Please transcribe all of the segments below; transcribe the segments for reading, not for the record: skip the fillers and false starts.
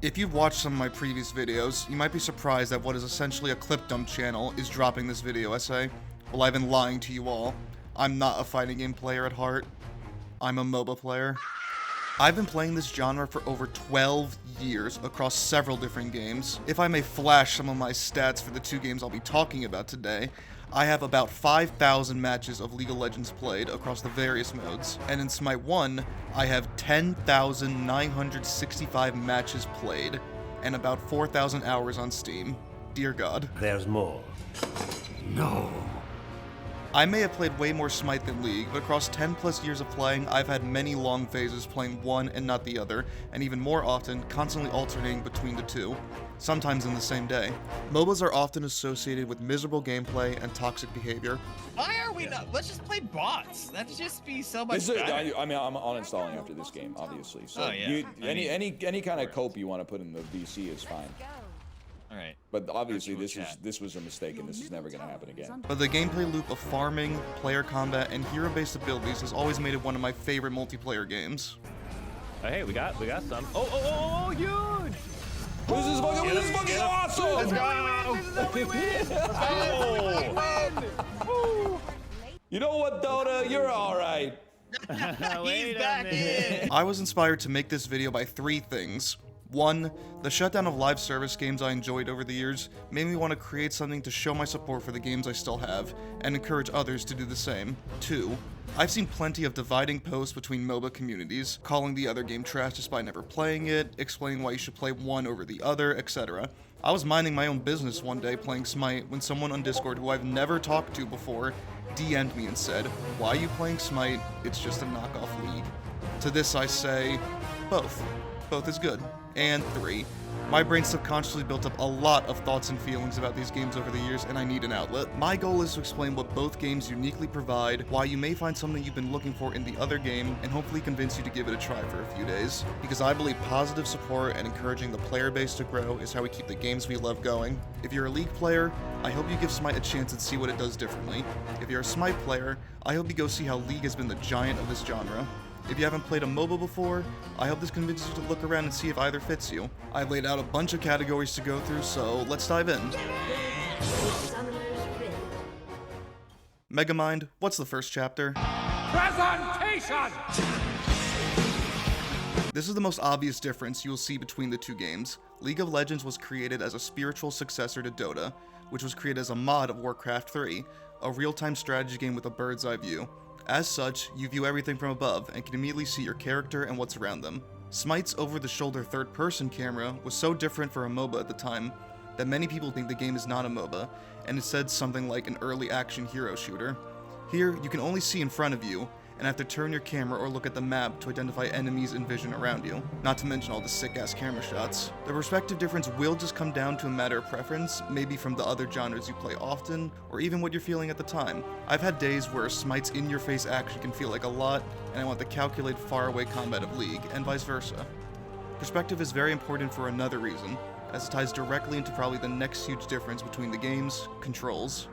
If you've watched some of my previous videos, you might be surprised that what is essentially a clip dump channel is dropping this video essay. Well, I've been lying to you all. I'm not a fighting game player at heart. I'm a MOBA player. I've been playing this genre for over 12 years across several different games. If I may flash some of my stats for the two games I'll be talking about today, I have about 5,000 matches of League of Legends played across the various modes, and in Smite 1, I have 10,965 matches played, and about 4,000 hours on Steam. Dear God. There's more. No. I may have played way more Smite than League, but across 10 plus years of playing, I've had many long phases playing one and not the other, and even more often, constantly alternating between the two, sometimes in the same day. MOBAs are often associated with miserable gameplay and toxic behavior. Why are we not? Let's just play bots. That'd just be so much better. I mean, I'm uninstalling after this game, obviously. So any kind of cope you want to put in the VC is fine. All right. But obviously this was a mistake and this is never going to happen again. But the gameplay loop of farming, player combat, and hero-based abilities has always made it one of my favorite multiplayer games. Oh, hey, we got some. Oh, huge! This is fucking awesome! Let's go! Oh! You know what, Dota? You're all right. He's back in. I was inspired to make this video by three things. 1. The shutdown of live service games I enjoyed over the years made me want to create something to show my support for the games I still have, and encourage others to do the same. 2. I've seen plenty of dividing posts between MOBA communities, calling the other game trash just by never playing it, explaining why you should play one over the other, etc. I was minding my own business one day playing Smite when someone on Discord who I've never talked to before DM'd me and said, "Why are you playing Smite? It's just a knockoff League." To this I say, both. Both is good. And 3. My brain subconsciously built up a lot of thoughts and feelings about these games over the years, and I need an outlet. My goal is to explain what both games uniquely provide, why you may find something you've been looking for in the other game, and hopefully convince you to give it a try for a few days. Because I believe positive support and encouraging the player base to grow is how we keep the games we love going. If you're a League player, I hope you give Smite a chance and see what it does differently. If you're a Smite player, I hope you go see how League has been the giant of this genre. If you haven't played a MOBA before, I hope this convinces you to look around and see if either fits you. I've laid out a bunch of categories to go through, so let's dive in. Megamind, what's the first chapter? Presentation! This is the most obvious difference you will see between the two games. League of Legends was created as a spiritual successor to Dota, which was created as a mod of Warcraft 3, a real-time strategy game with a bird's eye view. As such, you view everything from above and can immediately see your character and what's around them. Smite's over-the-shoulder third-person camera was so different for a MOBA at the time that many people think the game is not a MOBA, and instead something like an early action hero shooter. Here, you can only see in front of you, and have to turn your camera or look at the map to identify enemies and vision around you, not to mention all the sick-ass camera shots. The perspective difference will just come down to a matter of preference, maybe from the other genres you play often, or even what you're feeling at the time. I've had days where Smite's in-your-face action can feel like a lot, and I want the calculated far-away combat of League, and vice versa. Perspective is very important for another reason, as it ties directly into probably the next huge difference between the games: controls.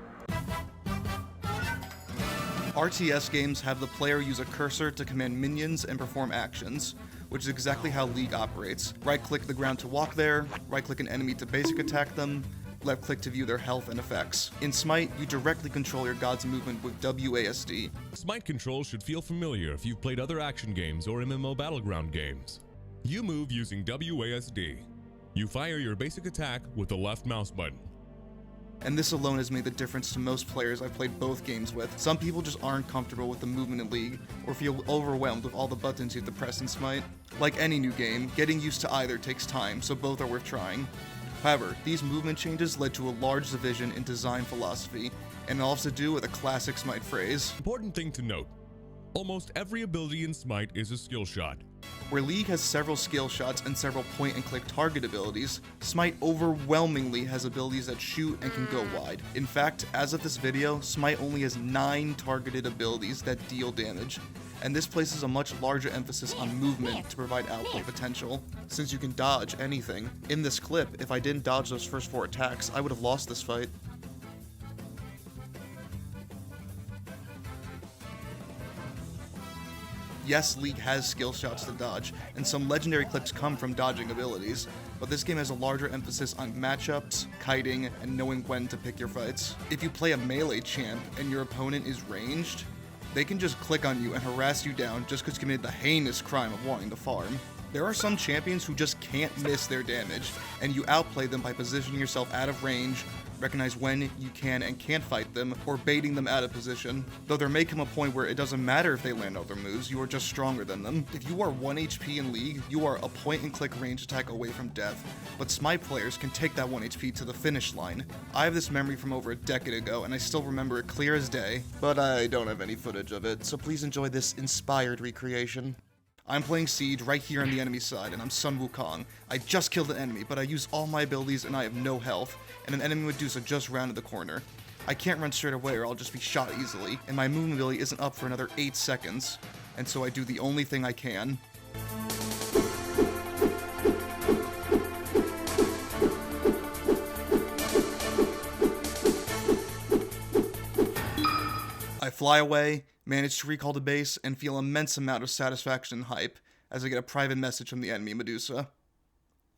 RTS games have the player use a cursor to command minions and perform actions, which is exactly how League operates. Right-click the ground to walk there, right-click an enemy to basic attack them, left-click to view their health and effects. In Smite, you directly control your god's movement with WASD. Smite controls should feel familiar if you've played other action games or MMO battleground games. You move using WASD. You fire your basic attack with the left mouse button. And this alone has made the difference to most players I've played both games with. Some people just aren't comfortable with the movement in League, or feel overwhelmed with all the buttons you have to press in Smite. Like any new game, getting used to either takes time, so both are worth trying. However, these movement changes led to a large division in design philosophy, and it all has to do with a classic Smite phrase. Important thing to note, almost every ability in Smite is a skill shot. Where League has several skill shots and several point-and-click target abilities, Smite overwhelmingly has abilities that shoot and can go wide. In fact, as of this video, Smite only has 9 targeted abilities that deal damage, and this places a much larger emphasis on movement to provide output potential, since you can dodge anything. In this clip, if I didn't dodge those first 4 attacks, I would have lost this fight. Yes, League has skill shots to dodge, and some legendary clips come from dodging abilities, but this game has a larger emphasis on matchups, kiting, and knowing when to pick your fights. If you play a melee champ and your opponent is ranged, they can just click on you and harass you down just because you committed the heinous crime of wanting to farm. There are some champions who just can't miss their damage, and you outplay them by positioning yourself out of range, recognize when you can and can't fight them, or baiting them out of position. Though there may come a point where it doesn't matter if they land all their moves, you are just stronger than them. If you are 1 HP in League, you are a point-and-click range attack away from death, but Smite players can take that 1 HP to the finish line. I have this memory from over a decade ago, and I still remember it clear as day, but I don't have any footage of it, so please enjoy this inspired recreation. I'm playing Siege right here on the enemy side, and I'm Sun Wukong. I just killed an enemy, but I use all my abilities and I have no health, and an enemy Medusa just rounded the corner. I can't run straight away or I'll just be shot easily, and my movement ability isn't up for another 8 seconds, and so I do the only thing I can. I fly away, manage to recall to base, and feel immense amount of satisfaction and hype as I get a private message from the enemy Medusa.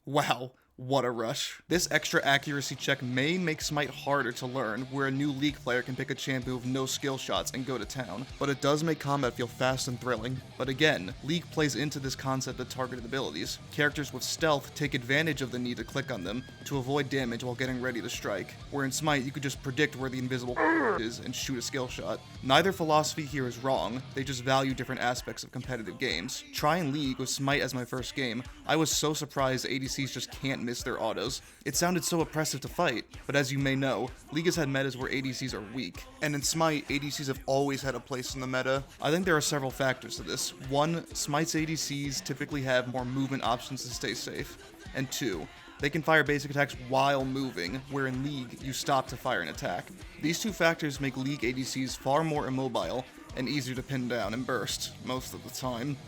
Wow, what a rush. This extra accuracy check may make Smite harder to learn, where a new League player can pick a champion with no skill shots and go to town, but it does make combat feel fast and thrilling. But again, League plays into this concept of targeted abilities. Characters with stealth take advantage of the need to click on them to avoid damage while getting ready to strike, where in Smite you could just predict where the invisible is and shoot a skill shot. Neither philosophy here is wrong, they just value different aspects of competitive games. Trying League with Smite as my first game, I was so surprised ADCs just can't miss their autos. It sounded so oppressive to fight, but as you may know, League has had metas where ADCs are weak, and in Smite, ADCs have always had a place in the meta. I think there are several factors to this. 1, Smite's ADCs typically have more movement options to stay safe, and 2, they can fire basic attacks while moving, where in League, you stop to fire an attack. These 2 factors make League ADCs far more immobile and easier to pin down and burst, most of the time.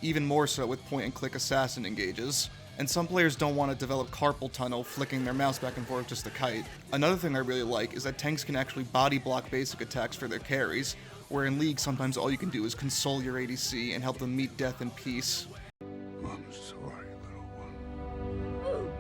Even more so with point-and-click assassin engages. And some players don't want to develop carpal tunnel flicking their mouse back and forth just to kite. Another thing I really like is that tanks can actually body block basic attacks for their carries, where in League sometimes all you can do is console your ADC and help them meet death in peace. I'm sorry, little one.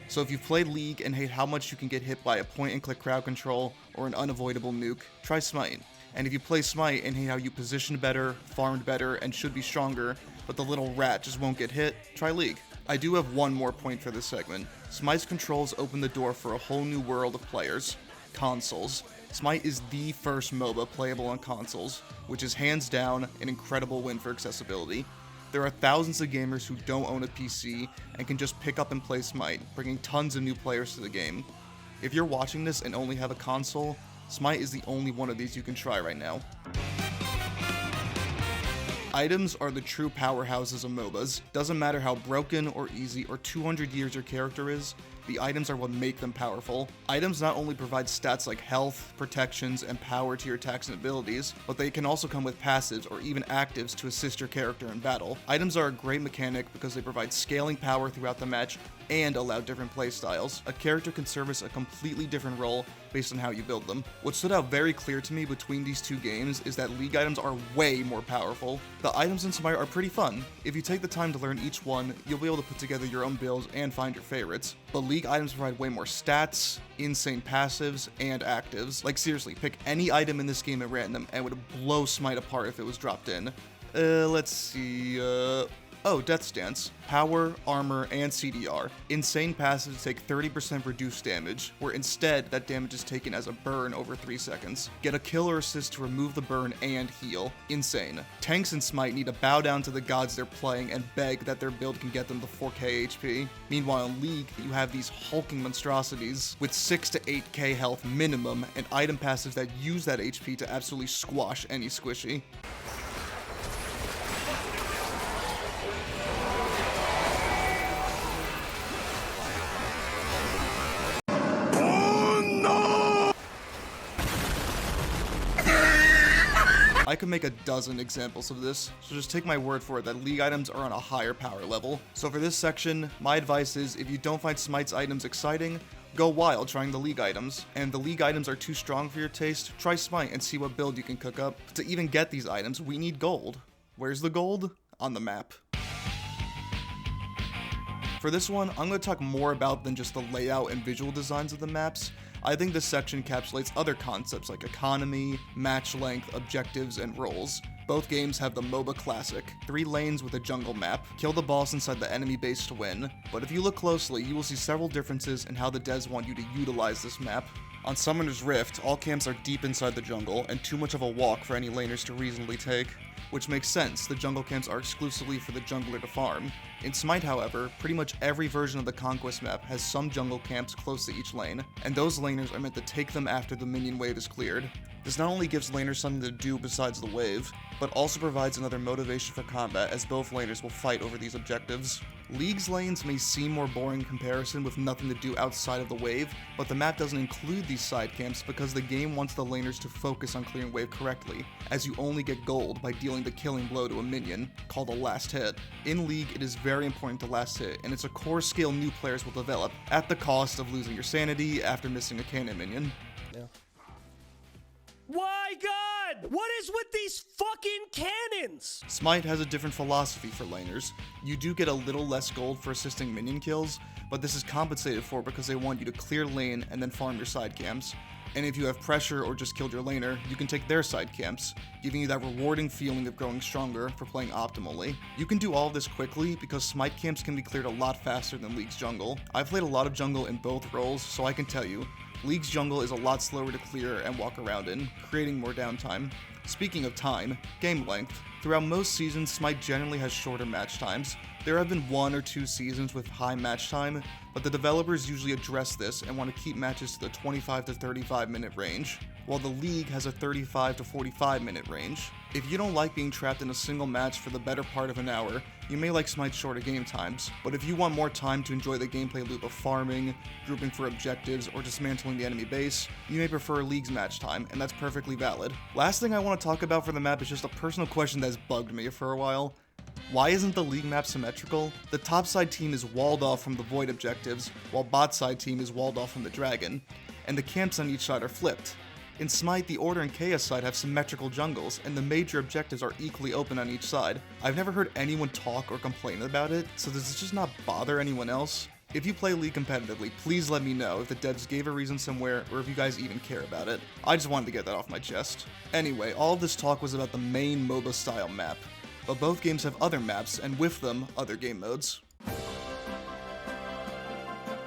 So if you've played League and hate how much you can get hit by a point-and-click crowd control or an unavoidable nuke, try Smite. And if you play Smite and hate how you positioned better, farmed better, and should be stronger, but the little rat just won't get hit, try League. I do have one more point for this segment. Smite's controls open the door for a whole new world of players. Consoles. Smite is the first MOBA playable on consoles, which is hands down an incredible win for accessibility. There are thousands of gamers who don't own a PC and can just pick up and play Smite, bringing tons of new players to the game. If you're watching this and only have a console, Smite is the only one of these you can try right now. Items are the true powerhouses of MOBAs. Doesn't matter how broken or easy or 200 years your character is, the items are what make them powerful. Items not only provide stats like health, protections, and power to your attacks and abilities, but they can also come with passives or even actives to assist your character in battle. Items are a great mechanic because they provide scaling power throughout the match and allow different playstyles. A character can service a completely different role based on how you build them. What stood out very clear to me between these 2 games is that League items are way more powerful. The items in Smite are pretty fun. If you take the time to learn each one, you'll be able to put together your own builds and find your favorites. But League items provide way more stats, insane passives, and actives. Like seriously, pick any item in this game at random and it would blow Smite apart if it was dropped in. Let's see, Oh, Death Stance. Power, armor, and CDR. Insane passives take 30% reduced damage, where instead that damage is taken as a burn over 3 seconds. Get a kill or assist to remove the burn and heal. Insane. Tanks in Smite need to bow down to the gods they're playing and beg that their build can get them to 4k HP. Meanwhile in League, you have these hulking monstrosities with 6 to 8k health minimum and item passives that use that HP to absolutely squash any squishy. I could make a dozen examples of this, so just take my word for it that League items are on a higher power level. So for this section, my advice is if you don't find Smite's items exciting, go wild trying the League items. And if the League items are too strong for your taste, try Smite and see what build you can cook up. To even get these items, we need gold. Where's the gold? On the map. For this one, I'm going to talk more about than just the layout and visual designs of the maps. I think this section encapsulates other concepts like economy, match length, objectives, and roles. Both games have the MOBA classic, 3 lanes with a jungle map, kill the boss inside the enemy base to win, but if you look closely, you will see several differences in how the devs want you to utilize this map. On Summoner's Rift, all camps are deep inside the jungle, and too much of a walk for any laners to reasonably take. Which makes sense, the jungle camps are exclusively for the jungler to farm. In Smite, however, pretty much every version of the Conquest map has some jungle camps close to each lane, and those laners are meant to take them after the minion wave is cleared. This not only gives laners something to do besides the wave, but also provides another motivation for combat as both laners will fight over these objectives. League's lanes may seem more boring in comparison with nothing to do outside of the wave, but the map doesn't include these side camps because the game wants the laners to focus on clearing wave correctly, as you only get gold by dealing the killing blow to a minion, called a last hit. In League, it is very important to last hit, and it's a core skill new players will develop, at the cost of losing your sanity after missing a cannon minion. Yeah. Why, God? What is with these fucking cannons? Smite has a different philosophy for laners. You do get a little less gold for assisting minion kills, but this is compensated for because they want you to clear lane and then farm your side camps. And if you have pressure or just killed your laner, you can take their side camps, giving you that rewarding feeling of growing stronger for playing optimally. You can do all of this quickly because Smite camps can be cleared a lot faster than League's jungle. I've played a lot of jungle in both roles, so I can tell you, League's jungle is a lot slower to clear and walk around in, creating more downtime. Speaking of time, game length. Throughout most seasons, Smite generally has shorter match times. There have been 1 or 2 seasons with high match time, but the developers usually address this and want to keep matches to the 25 to 35 minute range, while the League has a 35 to 45 minute range. If you don't like being trapped in a single match for the better part of an hour, you may like Smite's shorter game times, but if you want more time to enjoy the gameplay loop of farming, grouping for objectives, or dismantling the enemy base, you may prefer League's match time, and that's perfectly valid. Last thing I want to talk about for the map is just a personal question that's bugged me for a while. Why isn't the League map symmetrical? The top side team is walled off from the Void objectives, while bot side team is walled off from the Dragon, and the camps on each side are flipped. In Smite, the Order and Chaos side have symmetrical jungles, and the major objectives are equally open on each side. I've never heard anyone talk or complain about it, so does this just not bother anyone else? If you play League competitively, please let me know if the devs gave a reason somewhere, or if you guys even care about it. I just wanted to get that off my chest. Anyway, all of this talk was about the main MOBA style map, but both games have other maps, and with them, other game modes.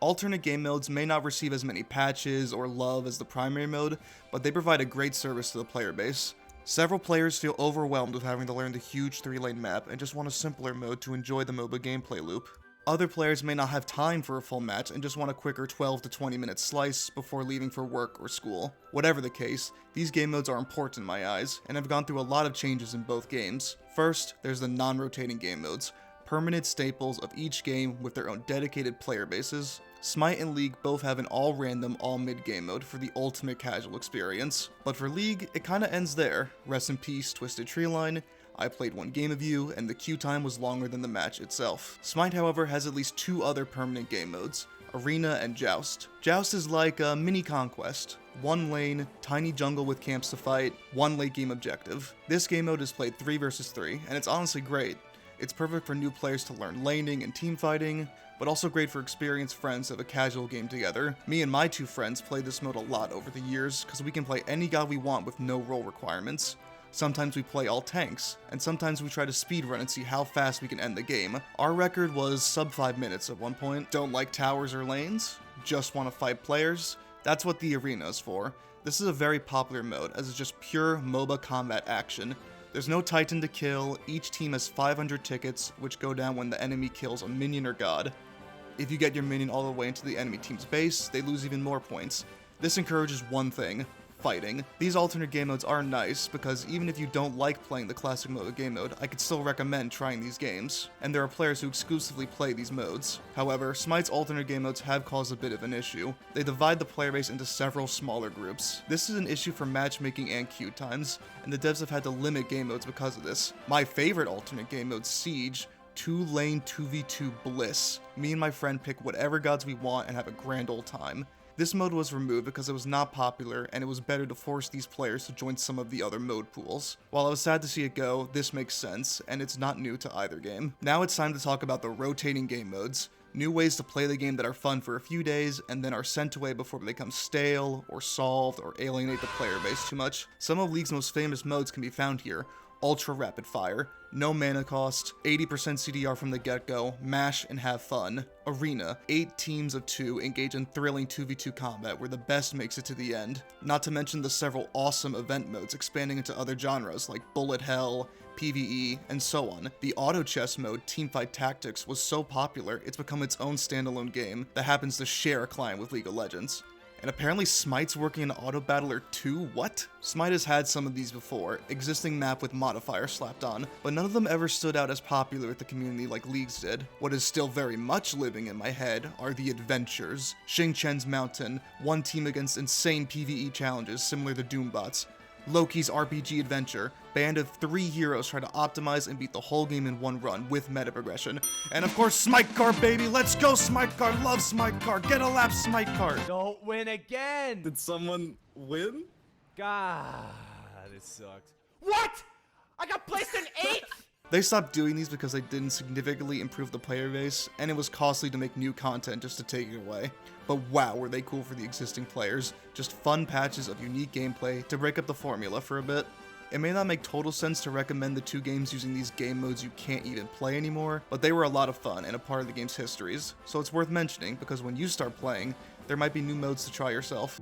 Alternate game modes may not receive as many patches or love as the primary mode, but they provide a great service to the player base. Several players feel overwhelmed with having to learn the huge 3-lane map and just want a simpler mode to enjoy the MOBA gameplay loop. Other players may not have time for a full match and just want a quicker 12 to 20 minute slice before leaving for work or school. Whatever the case, these game modes are important in my eyes, and I've gone through a lot of changes in both games. First, there's the non-rotating game modes, permanent staples of each game with their own dedicated player bases. Smite and League both have an all-random, all-mid game mode for the ultimate casual experience. But for League, it kinda ends there. Rest in peace, Twisted Treeline. I played 1 game of you, and the queue time was longer than the match itself. Smite, however, has at least 2 other permanent game modes, Arena and Joust. Joust is like a mini Conquest. 1 lane, tiny jungle with camps to fight, 1 late game objective. This game mode is played 3 versus 3, and it's honestly great. It's perfect for new players to learn laning and team fighting, but also great for experienced friends to have a casual game together. Me and my 2 friends played this mode a lot over the years, because we can play any god we want with no role requirements. Sometimes we play all tanks, and sometimes we try to speedrun and see how fast we can end the game. Our record was sub 5 minutes at one point. Don't like towers or lanes? Just want to fight players? That's what the arena is for. This is a very popular mode, as it's just pure MOBA combat action. There's no Titan to kill, each team has 500 tickets, which go down when the enemy kills a minion or god. If you get your minion all the way into the enemy team's base, they lose even more points. This encourages one thing: fighting. These alternate game modes are nice, because even if you don't like playing the classic MOBA game mode, I could still recommend trying these games, and there are players who exclusively play these modes. However, Smite's alternate game modes have caused a bit of an issue. They divide the player base into several smaller groups. This is an issue for matchmaking and queue times, and the devs have had to limit game modes because of this. My favorite alternate game mode, Siege, 2-lane 2v2 bliss. Me and my friend pick whatever gods we want and have a grand old time. This mode was removed because it was not popular and it was better to force these players to join some of the other mode pools. While I was sad to see it go, this makes sense, and it's not new to either game. Now it's time to talk about the rotating game modes. New ways to play the game that are fun for a few days and then are sent away before they become stale, or solved, or alienate the player base too much. Some of League's most famous modes can be found here. Ultra Rapid Fire, no mana cost, 80% CDR from the get-go, mash and have fun. Arena, 8 teams of 2 engage in thrilling 2v2 combat where the best makes it to the end. Not to mention the several awesome event modes expanding into other genres like Bullet Hell, PvE, and so on. The auto chess mode, Teamfight Tactics, was so popular it's become its own standalone game that happens to share a client with League of Legends. And apparently Smite's working in Auto Battler 2? What? Smite has had some of these before, existing map with modifier slapped on, but none of them ever stood out as popular with the community like League's did. What is still very much living in my head are the adventures. Xing Chen's Mountain, one team against insane PvE challenges similar to Doombots. Loki's RPG adventure, band of 3 heroes try to optimize and beat the whole game in one run with meta progression. And of course, Smite Cart, baby! Let's go, Smite Cart! Love Smite Cart! Get a lap, Smite Cart! Don't win again. Did someone win? God, this sucks. What? I got placed in 8th? They stopped doing these because they didn't significantly improve the player base, and it was costly to make new content just to take it away. But wow, were they cool for the existing players. Just fun patches of unique gameplay to break up the formula for a bit. It may not make total sense to recommend the 2 games using these game modes you can't even play anymore, but they were a lot of fun and a part of the game's histories, so it's worth mentioning because when you start playing, there might be new modes to try yourself.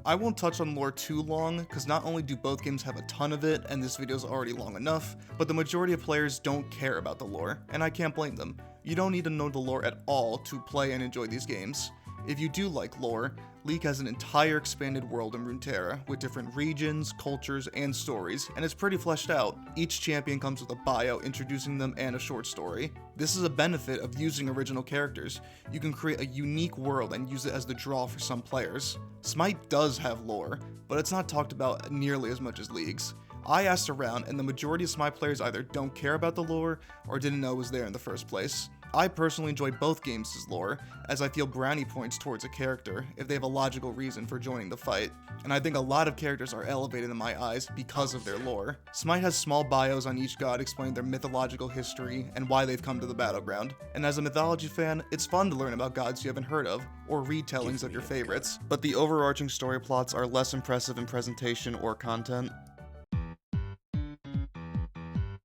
I won't touch on lore too long, because not only do both games have a ton of it, and this video is already long enough, but the majority of players don't care about the lore, and I can't blame them. You don't need to know the lore at all to play and enjoy these games. If you do like lore, League has an entire expanded world in Runeterra, with different regions, cultures, and stories, and it's pretty fleshed out. Each champion comes with a bio introducing them and a short story. This is a benefit of using original characters. You can create a unique world and use it as the draw for some players. Smite does have lore, but it's not talked about nearly as much as League's. I asked around, and the majority of Smite players either don't care about the lore, or didn't know it was there in the first place. I personally enjoy both games' lore, as I feel brownie points towards a character if they have a logical reason for joining the fight, and I think a lot of characters are elevated in my eyes because of their lore. Smite has small bios on each god explaining their mythological history and why they've come to the battleground, and as a mythology fan, it's fun to learn about gods you haven't heard of, or retellings of your favorites, but the overarching story plots are less impressive in presentation or content.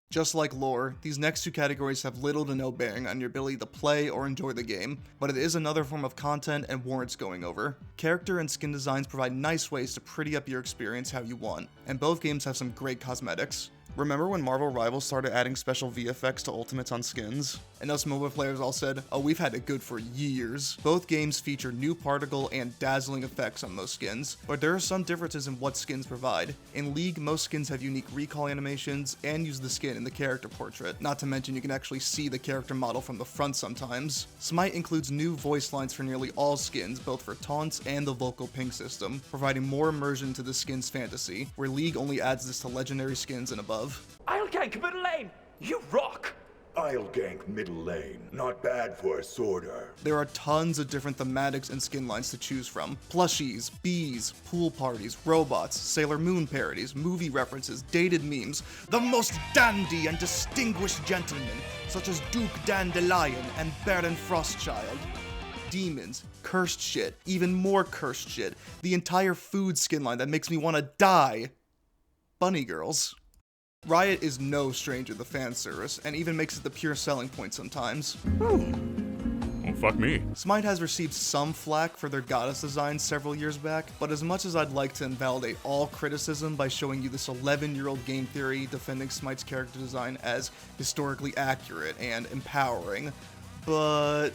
Just like lore, these next 2 categories have little to no bearing on your ability to play or enjoy the game, but it is another form of content and warrants going over. Character and skin designs provide nice ways to pretty up your experience how you want, and both games have some great cosmetics. Remember when Marvel Rivals started adding special VFX to ultimates on skins? And us MOBA players all said, oh, we've had it good for years. Both games feature new particle and dazzling effects on those skins, but there are some differences in what skins provide. In League, most skins have unique recall animations and use the skin in the character portrait, not to mention you can actually see the character model from the front sometimes. Smite includes new voice lines for nearly all skins, both for taunts and the vocal ping system, providing more immersion to the skin's fantasy, where League only adds this to legendary skins and above. I'll gank middle lane. You rock. I'll gank middle lane. Not bad for a sworder. There are tons of different thematics and skin lines to choose from. Plushies, bees, pool parties, robots, Sailor Moon parodies, movie references, dated memes, the most dandy and distinguished gentlemen, such as Duke Dandelion and Baron Frostchild. Demons, cursed shit, even more cursed shit, the entire food skin line that makes me want to die. Bunny girls. Riot is no stranger to fan service, and even makes it the pure selling point sometimes. Well, fuck me. Smite has received some flack for their goddess design several years back, but as much as I'd like to invalidate all criticism by showing you this 11-year-old game theory defending Smite's character design as historically accurate and empowering, but...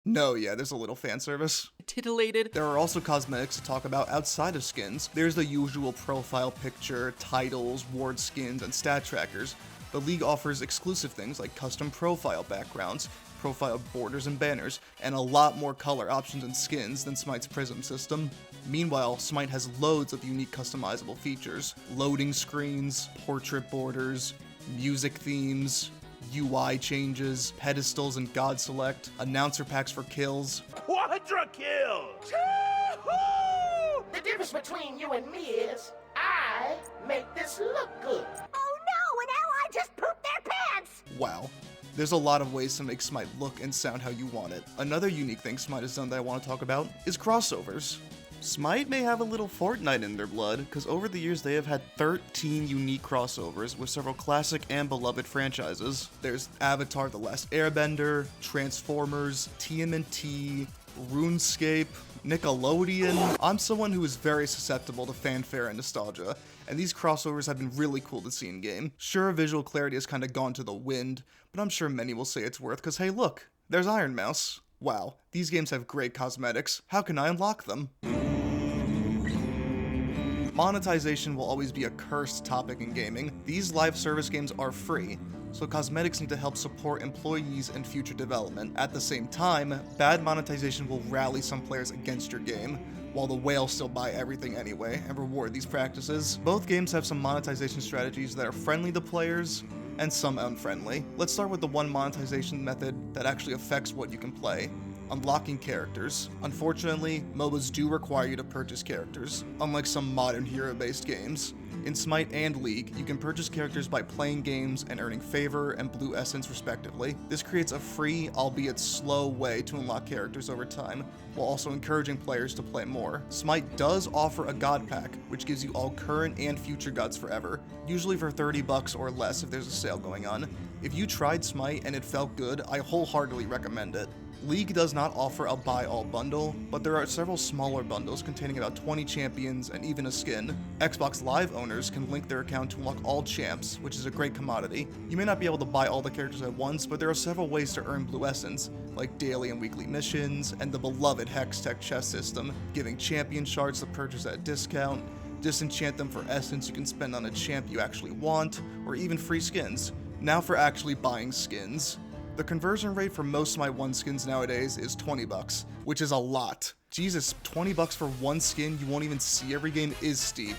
No, yeah, there's a little fan service. Titillated. There are also cosmetics to talk about outside of skins. There's the usual profile picture, titles, ward skins, and stat trackers. The League offers exclusive things like custom profile backgrounds, profile borders and banners, and a lot more color options and skins than Smite's Prism system. Meanwhile, Smite has loads of unique customizable features. Loading screens, portrait borders, music themes, UI changes, pedestals and God Select, announcer packs for kills. Quadra kills! The difference between you and me is I make this look good. Oh no, an ally just pooped their pants! Wow. There's a lot of ways to make Smite look and sound how you want it. Another unique thing Smite has done that I want to talk about is crossovers. Smite may have a little Fortnite in their blood, because over the years they have had 13 unique crossovers with several classic and beloved franchises. There's Avatar: The Last Airbender, Transformers, TMNT, RuneScape, Nickelodeon. I'm someone who is very susceptible to fanfare and nostalgia, and these crossovers have been really cool to see in game. Sure, visual clarity has kind of gone to the wind, but I'm sure many will say it's worth, because hey look, there's Iron Mouse. Wow, these games have great cosmetics. How can I unlock them? Monetization will always be a cursed topic in gaming. These live service games are free, so cosmetics need to help support employees and future development. At the same time, bad monetization will rally some players against your game, while the whales still buy everything anyway and reward these practices. Both games have some monetization strategies that are friendly to players, and some unfriendly. Let's start with the one monetization method that actually affects what you can play: unlocking characters. Unfortunately, MOBAs do require you to purchase characters, unlike some modern hero-based games. In Smite and League, you can purchase characters by playing games and earning favor and blue essence respectively. This creates a free, albeit slow, way to unlock characters over time, while also encouraging players to play more. Smite does offer a god pack, which gives you all current and future gods forever, usually for $30 or less if there's a sale going on. If you tried Smite and it felt good, I wholeheartedly recommend it. League does not offer a buy-all bundle, but there are several smaller bundles containing about 20 champions and even a skin. Xbox Live owners can link their account to unlock all champs, which is a great commodity. You may not be able to buy all the characters at once, but there are several ways to earn blue essence, like daily and weekly missions, and the beloved Hex Tech chest system, giving champion shards to purchase at a discount, disenchant them for essence you can spend on a champ you actually want, or even free skins. Now for actually buying skins. The conversion rate for most Smite 1 skins nowadays is $20, which is a lot. Jesus, $20 for one skin you won't even see every game is steep,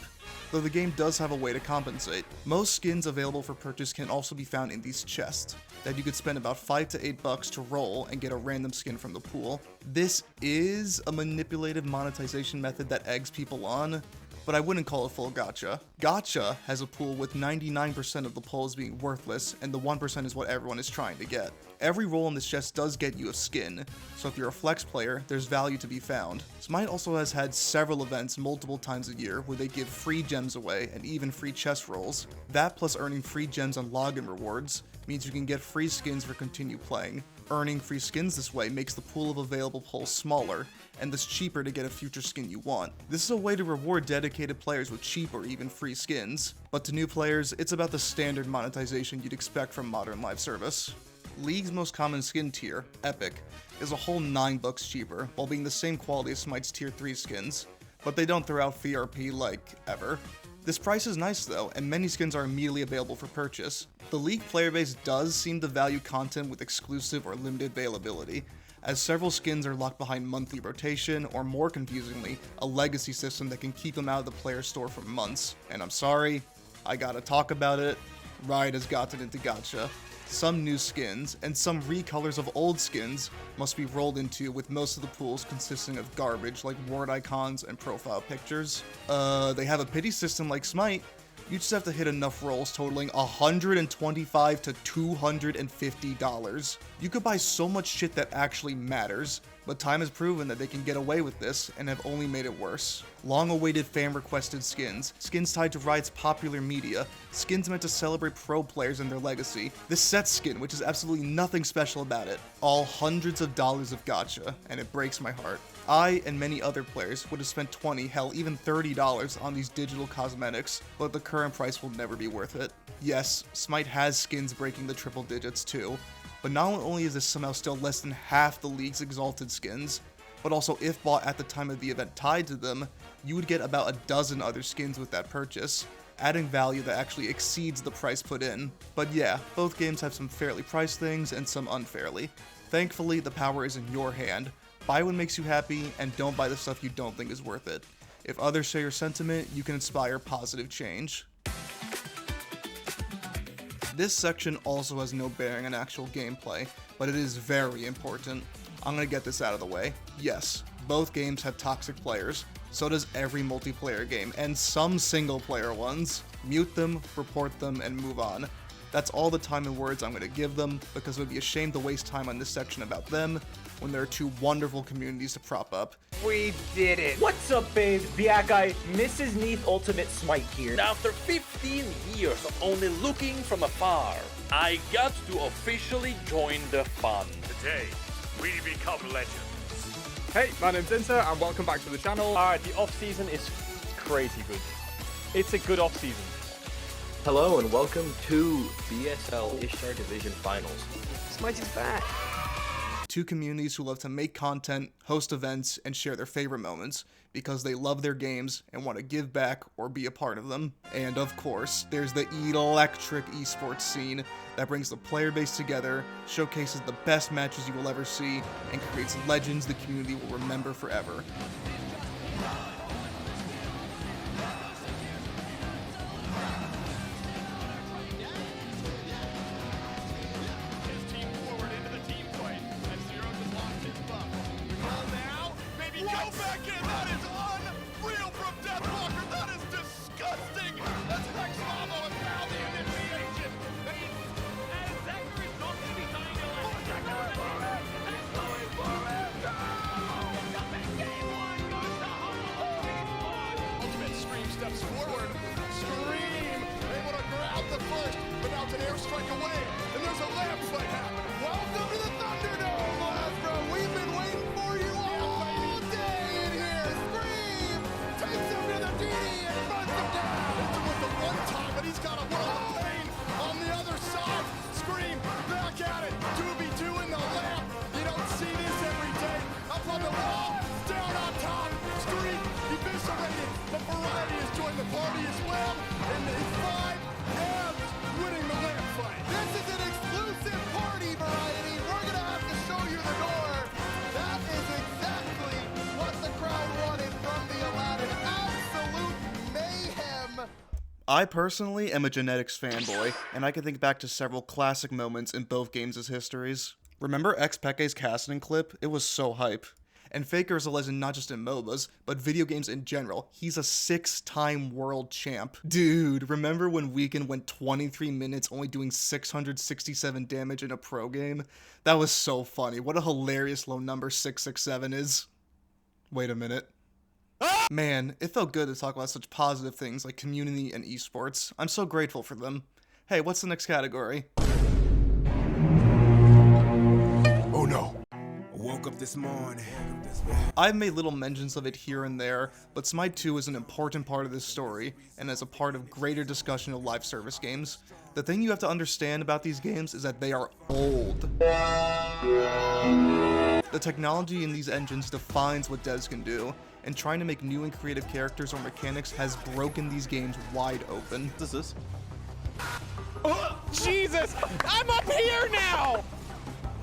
though the game does have a way to compensate. Most skins available for purchase can also be found in these chests, that you could spend about $5 to $8 to roll and get a random skin from the pool. This is a manipulative monetization method that eggs people on, but I wouldn't call it full gacha. Gacha has a pool with 99% of the pulls being worthless, and the 1% is what everyone is trying to get. Every roll in this chest does get you a skin, so if you're a flex player, there's value to be found. Smite also has had several events multiple times a year where they give free gems away and even free chest rolls. That plus earning free gems on login rewards means you can get free skins for continue playing. Earning free skins this way makes the pool of available pulls smaller, and thus cheaper to get a future skin you want. This is a way to reward dedicated players with cheap or even free skins, but to new players, it's about the standard monetization you'd expect from modern live service. League's most common skin tier, Epic, is a whole $9 cheaper, while being the same quality as Smite's tier 3 skins, but they don't throw out VRP like ever. This price is nice though, and many skins are immediately available for purchase. The League player base does seem to value content with exclusive or limited availability, as several skins are locked behind monthly rotation, or more confusingly, a legacy system that can keep them out of the player store for months. And I'm sorry, I gotta talk about it, Riot has gotten into gacha. Some new skins, and some recolors of old skins, must be rolled into, with most of the pools consisting of garbage like ward icons and profile pictures. They have a pity system like Smite. You just have to hit enough rolls totaling $125 to $250. You could buy so much shit that actually matters, but time has proven that they can get away with this and have only made it worse. Long-awaited fan-requested skins, skins tied to Riot's popular media, skins meant to celebrate pro players and their legacy, this set skin, which is absolutely nothing special about it, all hundreds of dollars of gacha, and it breaks my heart. I and many other players would have spent $20, hell even $30 on these digital cosmetics, but the current price will never be worth it. Yes, Smite has skins breaking the triple digits too, but not only is this somehow still less than half the League's exalted skins, but also if bought at the time of the event tied to them, you would get about a dozen other skins with that purchase, adding value that actually exceeds the price put in. But yeah, both games have some fairly priced things and some unfairly. Thankfully, the power is in your hand. Buy what makes you happy, and don't buy the stuff you don't think is worth it. If others share your sentiment, you can inspire positive change. This section also has no bearing on actual gameplay, but it is very important. I'm gonna get this out of the way. Yes, both games have toxic players, so does every multiplayer game, and some single player ones. Mute them, report them, and move on. That's all the time and words I'm going to give them, because it would be a shame to waste time on this section about them when there are two wonderful communities to prop up. We did it. What's up, babes? Biackeye, Mrs. Neath Ultimate Smite here. Now, after 15 years of only looking from afar, I got to officially join the fun. Today, we become legends. Hey, my name's Inter, and welcome back to the channel. Alright, the off-season is crazy good. It's a good off-season. Hello, and welcome to BSL Ishtar Division Finals. Smite is back. Two communities who love to make content, host events, and share their favorite moments because they love their games and want to give back or be a part of them. And of course, there's the electric esports scene that brings the player base together, showcases the best matches you will ever see, and creates legends the community will remember forever. I personally am a genetics fanboy, and I can think back to several classic moments in both games' histories. Remember Xpeke's casting clip? It was so hype. And Faker is a legend not just in MOBAs, but video games in general. He's a 6-time world champ. Dude, remember when Weekend went 23 minutes only doing 667 damage in a pro game? That was so funny. What a hilarious low number 667 is. Wait a minute. Man, it felt good to talk about such positive things like community and esports. I'm so grateful for them. Hey, what's the next category? Oh no. Woke up this morning. I've made little mentions of it here and there, but Smite 2 is an important part of this story, and as a part of greater discussion of live service games. The thing you have to understand about these games is that they are old. The technology in these engines defines what devs can do, and trying to make new and creative characters or mechanics has broken these games wide open. What is this? Oh, Jesus! I'm up here now!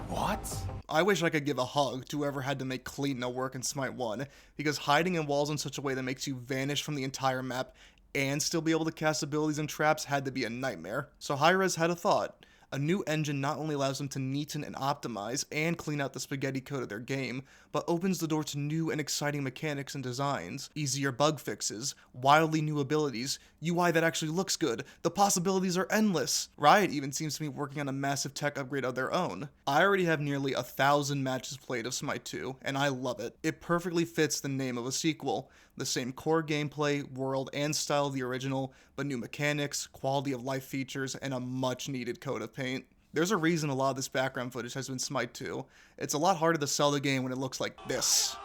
What? I wish I could give a hug to whoever had to make Letourneau work in Smite 1, because hiding in walls in such a way that makes you vanish from the entire map and still be able to cast abilities and traps had to be a nightmare. So Hi-Rez had a thought. A new engine not only allows them to neaten and optimize and clean out the spaghetti code of their game, but opens the door to new and exciting mechanics and designs, easier bug fixes, wildly new abilities, UI that actually looks good. The possibilities are endless. Riot even seems to be working on a massive tech upgrade of their own. I already have nearly 1,000 matches played of Smite 2, and I love it. It perfectly fits the name of a sequel. The same core gameplay, world, and style of the original, but new mechanics, quality of life features, and a much needed coat of paint. There's a reason a lot of this background footage has been Smite 2. It's a lot harder to sell the game when it looks like this.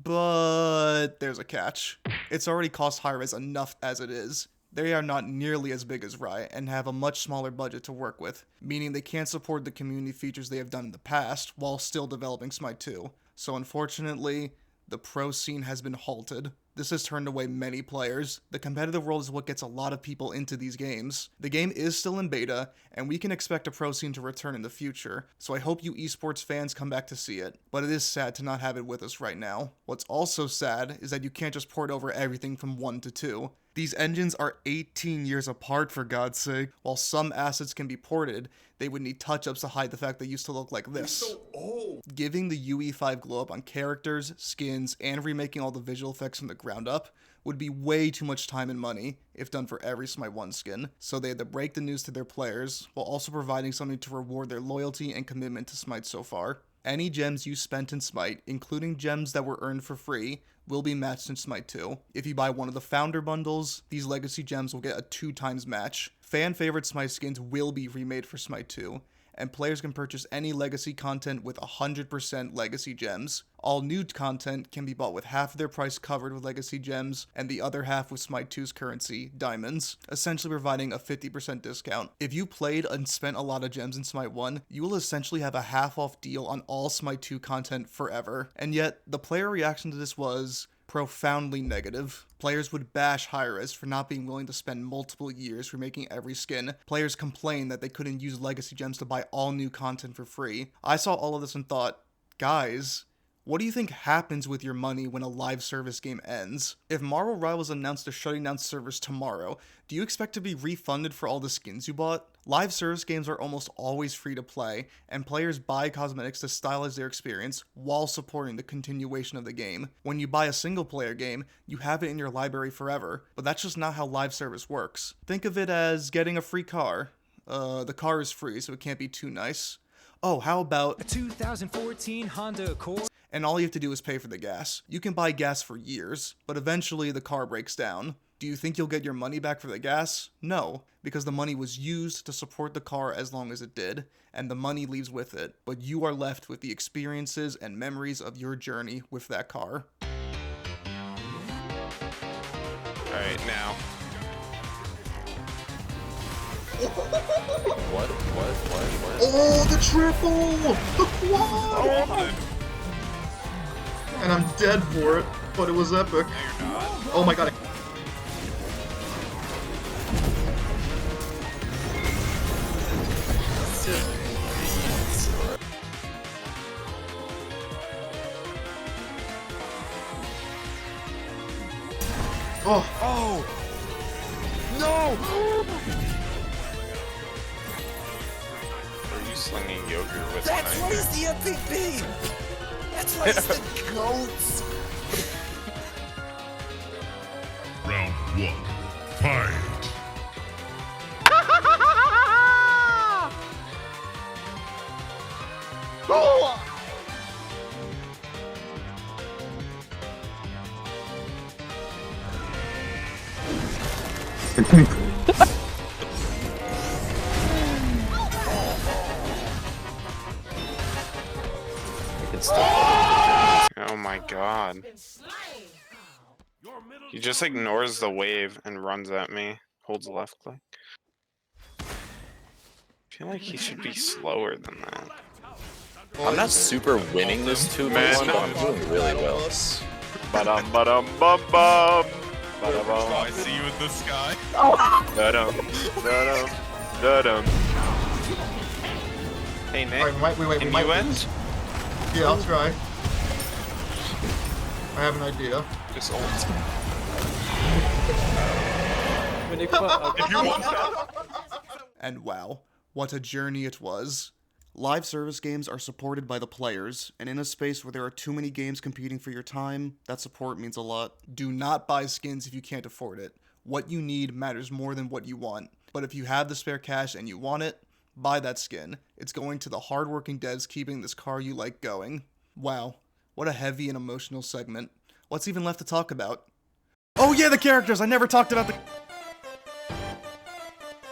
But there's a catch. It's already cost Hi-Rez enough as it is. They are not nearly as big as Riot and have a much smaller budget to work with, meaning they can't support the community features they have done in the past while still developing Smite 2. So unfortunately, the pro scene has been halted. This has turned away many players. The competitive world is what gets a lot of people into these games. The game is still in beta, and we can expect a pro scene to return in the future, so I hope you esports fans come back to see it. But it is sad to not have it with us right now. What's also sad is that you can't just port over everything from 1 to 2. These engines are 18 years apart, for God's sake. While some assets can be ported, they would need touch-ups to hide the fact they used to look like this. So old. Giving the UE5 glow-up on characters, skins, and remaking all the visual effects from the ground up would be way too much time and money if done for every Smite 1 skin, so they had to break the news to their players, while also providing something to reward their loyalty and commitment to Smite so far. Any gems you spent in Smite, including gems that were earned for free, will be matched in Smite 2. If you buy one of the Founder bundles, these legacy gems will get a 2x match. Fan favorite Smite skins will be remade for Smite 2, and players can purchase any legacy content with 100% legacy gems. All new content can be bought with half of their price covered with legacy gems, and the other half with Smite 2's currency, diamonds, essentially providing a 50% discount. If you played and spent a lot of gems in Smite 1, you will essentially have a half-off deal on all Smite 2 content forever. And yet, the player reaction to this was profoundly negative. Players would bash Hi-Rez for not being willing to spend multiple years remaking every skin. Players complained that they couldn't use legacy gems to buy all new content for free. I saw all of this and thought, guys, what do you think happens with your money when a live service game ends? If Marvel Rivals announced they're shutting down servers tomorrow, do you expect to be refunded for all the skins you bought? Live service games are almost always free to play, and players buy cosmetics to stylize their experience while supporting the continuation of the game. When you buy a single player game, you have it in your library forever, but that's just not how live service works. Think of it as getting a free car. The car is free, so it can't be too nice. Oh, how about a 2014 Honda Accord? And all you have to do is pay for the gas. You can buy gas for years, but eventually the car breaks down. Do you think you'll get your money back for the gas? No, because the money was used to support the car as long as it did, and the money leaves with it, but you are left with the experiences and memories of your journey with that car. Alright, now. What? Oh, the triple! The quad! Oh, and I'm dead for it, but it was epic. Oh my god. Oh! Oh! No! Are you slinging yogurt with That's my... what is the epic beam! That's what is the goats! Round 1. Fight! Oh! Oh my god. He just ignores the wave and runs at me. Holds left click. I feel like he should be slower than that. I'm not super winning this 2v1, but I'm doing really well. Ba-dum, ba-dum, bum-bum. Ba-da-bum. I see you in the sky. Da-dum, da-dum, da-dum. Hey Nick, Alright, wait, can we might you end? lose. Yeah, I'll try. I have an idea. Just ult. If you want that. And wow, what a journey it was. Live service games are supported by the players, and in a space where there are too many games competing for your time, that support means a lot. Do not buy skins if you can't afford it. What you need matters more than what you want. But if you have the spare cash and you want it, buy that skin. It's going to the hardworking devs keeping this car you like going. Wow, what a heavy and emotional segment. What's even left to talk about? Oh yeah, the characters! I never talked about the...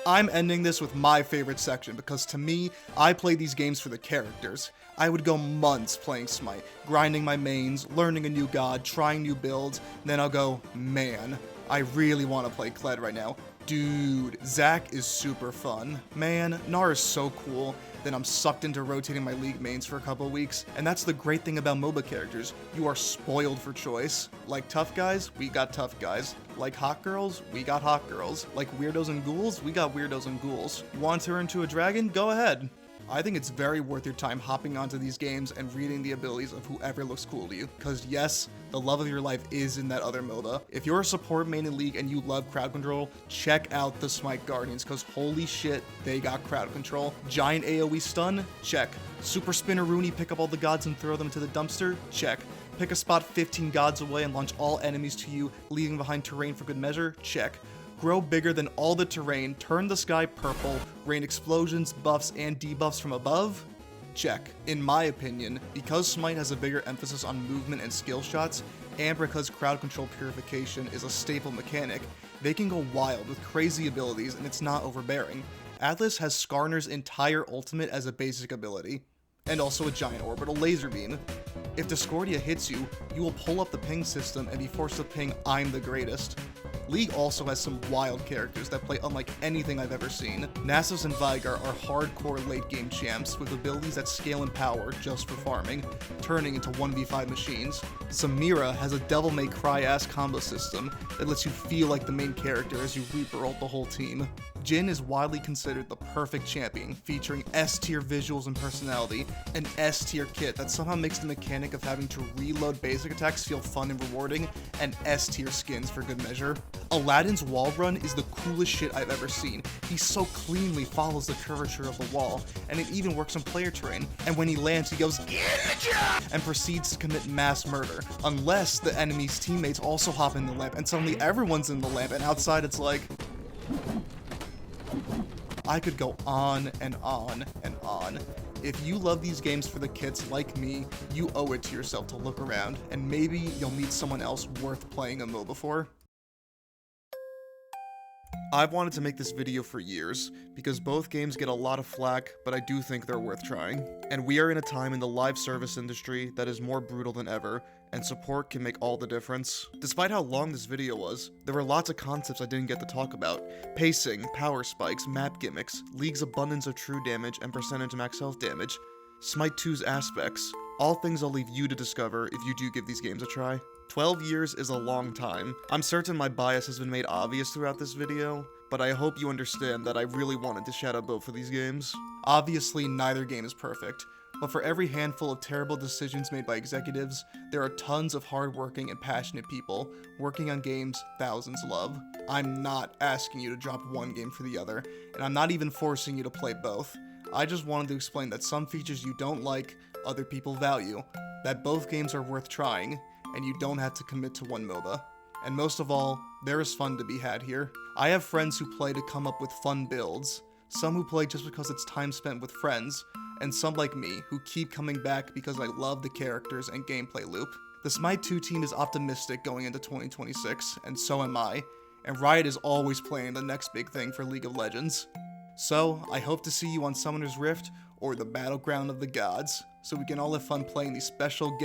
I'm ending this with my favorite section, because to me, I play these games for the characters. I would go months playing Smite, grinding my mains, learning a new god, trying new builds, then I'll go, man, I really want to play Kled right now. Dude, Zac is super fun. Man, Gnar is so cool. Then I'm sucked into rotating my league mains for a couple of weeks. And that's the great thing about MOBA characters. You are spoiled for choice. Like tough guys, we got tough guys. Like hot girls, we got hot girls. Like weirdos and ghouls, we got weirdos and ghouls. You want to turn into a dragon? Go ahead. I think it's very worth your time hopping onto these games and reading the abilities of whoever looks cool to you. Because yes, the love of your life is in that other MOBA. If you're a support main in League and you love crowd control, check out the Smite Guardians, because holy shit, they got crowd control. Giant AoE stun? Check. Super Spinner Rooney, pick up all the gods and throw them to the dumpster? Check. Pick a spot 15 gods away and launch all enemies to you, leaving behind terrain for good measure? Check. Grow bigger than all the terrain, turn the sky purple, rain explosions, buffs, and debuffs from above? Check. In my opinion, because Smite has a bigger emphasis on movement and skill shots, and because crowd control purification is a staple mechanic, they can go wild with crazy abilities and it's not overbearing. Atlas has Skarner's entire ultimate as a basic ability, and also a giant orbital laser beam. If Discordia hits you, you will pull up the ping system and be forced to ping "I'm the greatest." League also has some wild characters that play unlike anything I've ever seen. Nasus and Vigar are hardcore late game champs with abilities that scale in power just for farming, turning into 1v5 machines. Samira has a Devil May Cry ass combo system that lets you feel like the main character as you Reaper ult the whole team. Jhin is widely considered the perfect champion, featuring S-tier visuals and personality, an S-tier kit that somehow makes the mechanic of having to reload basic attacks feel fun and rewarding, and S-tier skins for good measure. Aladdin's wall run is the coolest shit I've ever seen. He so cleanly follows the curvature of the wall, and it even works on player terrain. And when he lands, he goes, "Gotcha!" and proceeds to commit mass murder, unless the enemy's teammates also hop in the lamp, and suddenly everyone's in the lamp, and outside it's like... I could go on and on and on. If you love these games for the kits like me, you owe it to yourself to look around, and maybe you'll meet someone else worth playing a MOBA for. I've wanted to make this video for years, because both games get a lot of flack, but I do think they're worth trying. And we are in a time in the live service industry that is more brutal than ever, and support can make all the difference. Despite how long this video was, there were lots of concepts I didn't get to talk about. Pacing, power spikes, map gimmicks, League's abundance of true damage and percentage max health damage, Smite 2's aspects, all things I'll leave you to discover if you do give these games a try. 12 years is a long time. I'm certain my bias has been made obvious throughout this video, but I hope you understand that I really wanted to shadow both of these games. Obviously, neither game is perfect, but for every handful of terrible decisions made by executives, there are tons of hardworking and passionate people working on games thousands love. I'm not asking you to drop one game for the other, and I'm not even forcing you to play both. I just wanted to explain that some features you don't like, other people value, that both games are worth trying, and you don't have to commit to one MOBA. And most of all, there is fun to be had here. I have friends who play to come up with fun builds, some who play just because it's time spent with friends, and some like me, who keep coming back because I love the characters and gameplay loop. The Smite 2 team is optimistic going into 2026, and so am I, and Riot is always planning the next big thing for League of Legends. So, I hope to see you on Summoner's Rift, or the Battleground of the Gods, so we can all have fun playing these special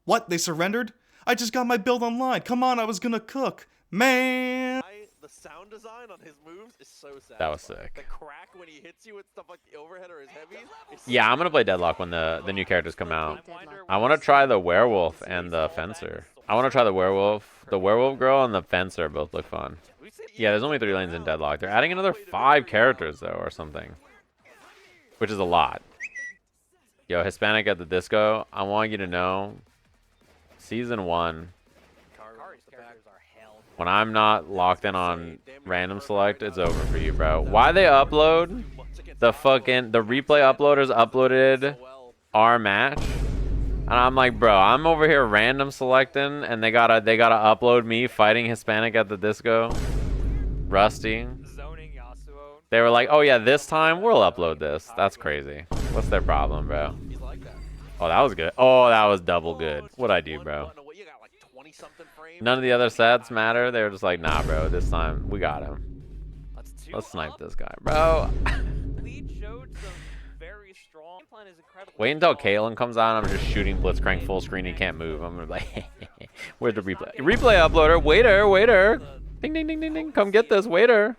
What? They surrendered? I just got my build online. Come on, I was gonna cook. Man! The sound design on his moves is so sad. That was sick. The crack when he hits you with stuff like the overhead or his heavies. Yeah, I'm gonna play Deadlock when the new characters come out. I want to try the Werewolf and the Fencer. I want to try the Werewolf. The Werewolf girl and the Fencer both look fun. Yeah, there's only 3 lanes in Deadlock. They're adding another 5 characters, though, or something. Which is a lot. Yo, Hispanic at the Disco, I want you to know, Season 1, when I'm not locked in on random select, it's over for you, bro. Why they upload? The replay uploaders uploaded our match. And I'm like, bro, I'm over here random selecting, and they gotta upload me fighting Hispanic at the Disco. Rusty. They were like, oh yeah, this time we'll upload this. That's crazy. What's their problem, bro? Oh, that was good. Oh, that was double good. What'd I do, bro? None of the other sets matter. They were just like, nah, bro, this time we got him. Let's snipe this guy, bro. Wait until Kalen comes out and I'm just shooting Blitzcrank full screen. He can't move. I'm gonna be like, where's the replay? Replay uploader. Waiter. Ding, ding, ding, ding, ding. Come get this, waiter.